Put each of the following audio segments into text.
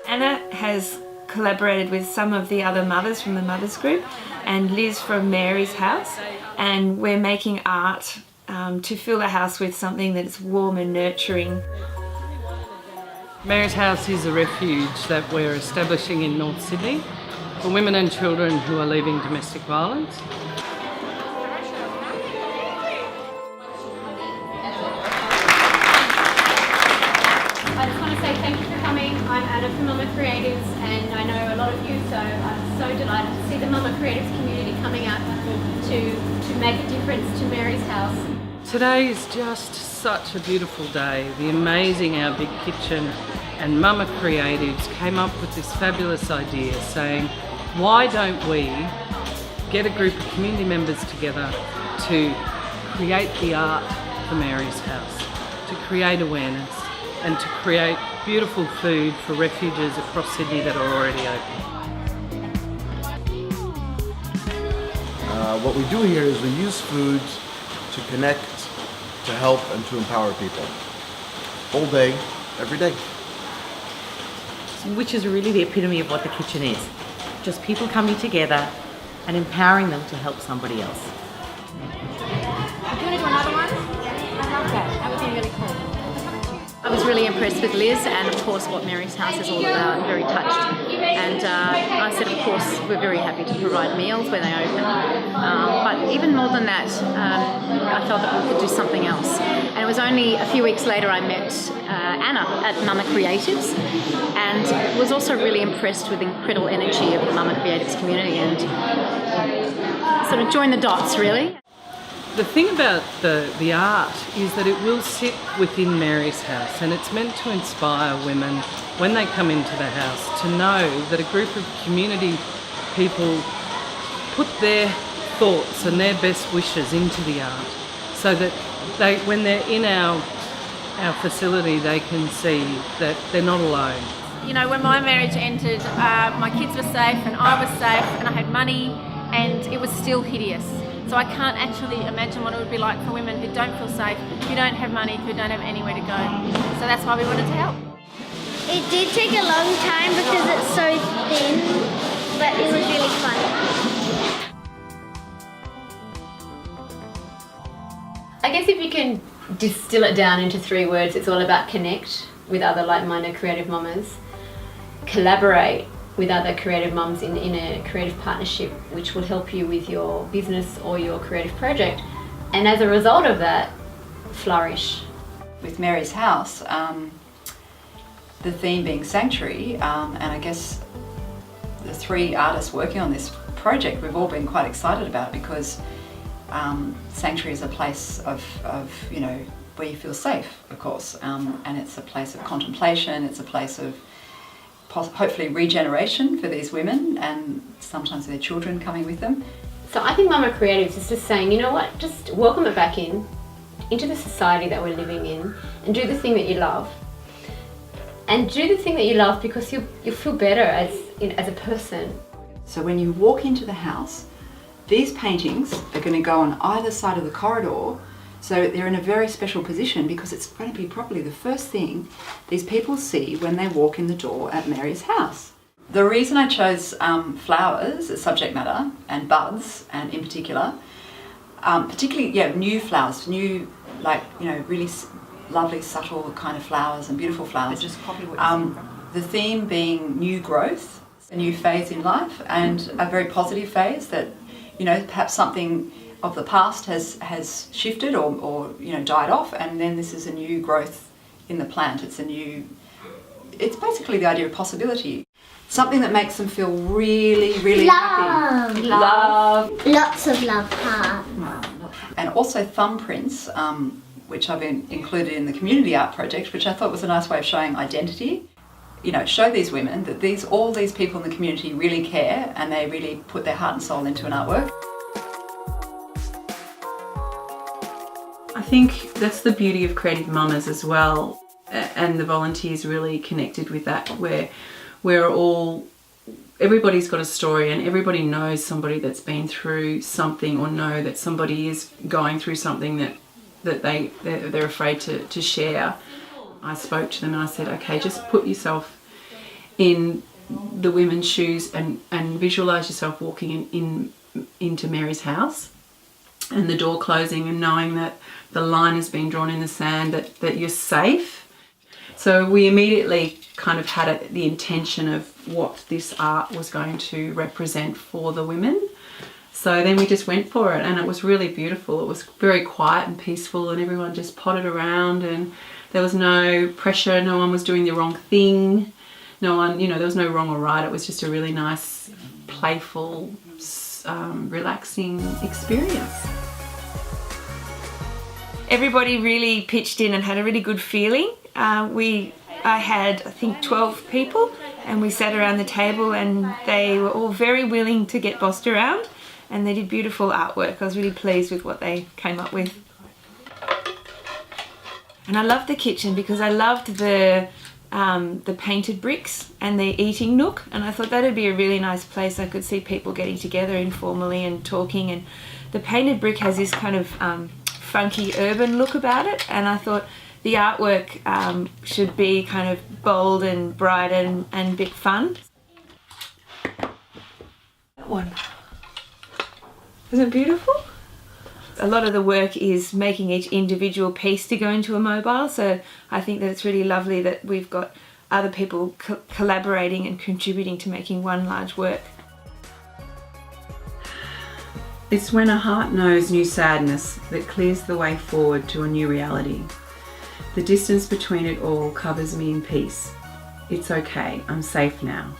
Anna has collaborated with some of the other mothers from the mothers group and Liz from Mary's house, and we're making art to fill the house with something that's warm and nurturing. Mary's house is a refuge that we're establishing in North Sydney for women and children who are leaving domestic violence. I just want to say thank you for coming. I'm Anna from Mama Creatives, and I know a lot of you, so I'm so delighted to see the Mama Creatives community coming out to make a difference to Mary's house. Today is just such a beautiful day. The amazing Our Big Kitchen and Mama Creatives came up with this fabulous idea saying, why don't we get a group of community members together to create the art for Mary's house, to create awareness and to create beautiful food for refuges across Sydney that are already open. What we do here is we use food to connect, to help and to empower people. All day, every day. Which is really the epitome of what the kitchen is. Just people coming together and empowering them to help somebody else. Do you want to do another one? Okay, that would be really cool. I was really impressed with Liz and of course what Mary's house is all about, very touched. And I said of course we're very happy to provide meals when they open. But even more than that, I felt that we could do something else. And it was only a few weeks later I met Anna at Mama Creatives and was also really impressed with the incredible energy of the Mama Creatives community and sort of joined the dots really. The thing about the art is that it will sit within Mary's house, and it's meant to inspire women when they come into the house to know that a group of community people put their thoughts and their best wishes into the art, so that when they're in our facility they can see that they're not alone. You know, when my marriage ended, my kids were safe and I was safe and I had money, and it was still hideous. So I can't actually imagine what it would be like for women who don't feel safe, who don't have money, who don't have anywhere to go. So that's why we wanted to help. It did take a long time because it's so thin, but it was really fun. I guess if you can distill it down into 3 words, it's all about connect with other like-minded creative mamas, collaborate with other creative mums in a creative partnership which will help you with your business or your creative project, and as a result of that, flourish. With Mary's house, the theme being sanctuary, and I guess the 3 artists working on this project, we've all been quite excited about it because sanctuary is a place of you know, where you feel safe, of course, and it's a place of contemplation, it's a place of hopefully regeneration for these women and sometimes their children coming with them. So I think Mama Creatives is just saying, you know what, just welcome it back into the society that we're living in and do the thing that you love. And do the thing that you love because you'll feel better as a person. So when you walk into the house, these paintings are going to go on either side of the corridor, so they're in a very special position because it's going to be probably the first thing these people see when they walk in the door at Mary's house. The reason I chose flowers as subject matter and buds, and in particular, particularly new flowers, new, like, you know, really lovely subtle kind of flowers and beautiful flowers. Just copy what you see. The theme being new growth, a new phase in life, and a very positive phase that, you know, perhaps something of the past has shifted or you know, died off, and then this is a new growth in the plant. It's basically the idea of possibility. Something that makes them feel really, really happy. Love. Lots of love, heart. And also thumbprints, which I've included in the community art project, which I thought was a nice way of showing identity. You know, show these women that all these people in the community really care and they really put their heart and soul into an artwork. I think that's the beauty of Creative Mamas as well, and the volunteers really connected with that, where everybody's got a story and everybody knows somebody that's been through something, or know that somebody is going through something that they're afraid to share. I spoke to them and I said, okay, just put yourself in the women's shoes and visualize yourself walking into Mary's house and the door closing and knowing that the line has been drawn in the sand, that you're safe. So we immediately kind of had the intention of what this art was going to represent for the women. So then we just went for it, and it was really beautiful. It was very quiet and peaceful, and everyone just potted around, and there was no pressure. No one was doing the wrong thing. No one, there was no wrong or right. It was just a really nice, playful, relaxing experience. Everybody really pitched in and had a really good feeling. I had, I think, 12 people, and we sat around the table, and they were all very willing to get bossed around, and they did beautiful artwork. I was really pleased with what they came up with. And I loved the kitchen because I loved the painted bricks and the eating nook, and I thought that'd be a really nice place. I could see people getting together informally and talking, and the painted brick has this kind of funky urban look about it, and I thought the artwork should be kind of bold and bright and a bit fun. That one. Isn't it beautiful? A lot of the work is making each individual piece to go into a mobile, so I think that it's really lovely that we've got other people collaborating and contributing to making one large work. It's when a heart knows new sadness that clears the way forward to a new reality. The distance between it all covers me in peace. It's okay, I'm safe now.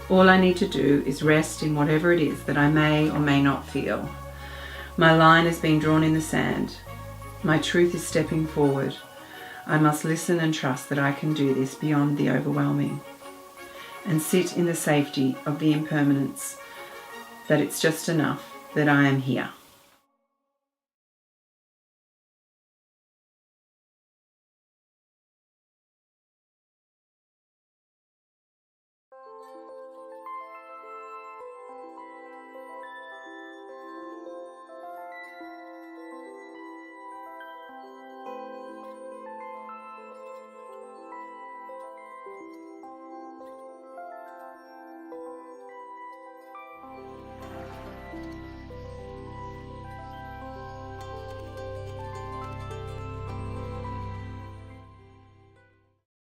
All I need to do is rest in whatever it is that I may or may not feel. My line has been drawn in the sand. My truth is stepping forward. I must listen and trust that I can do this beyond the overwhelming, and sit in the safety of the impermanence, that it's just enough that I am here.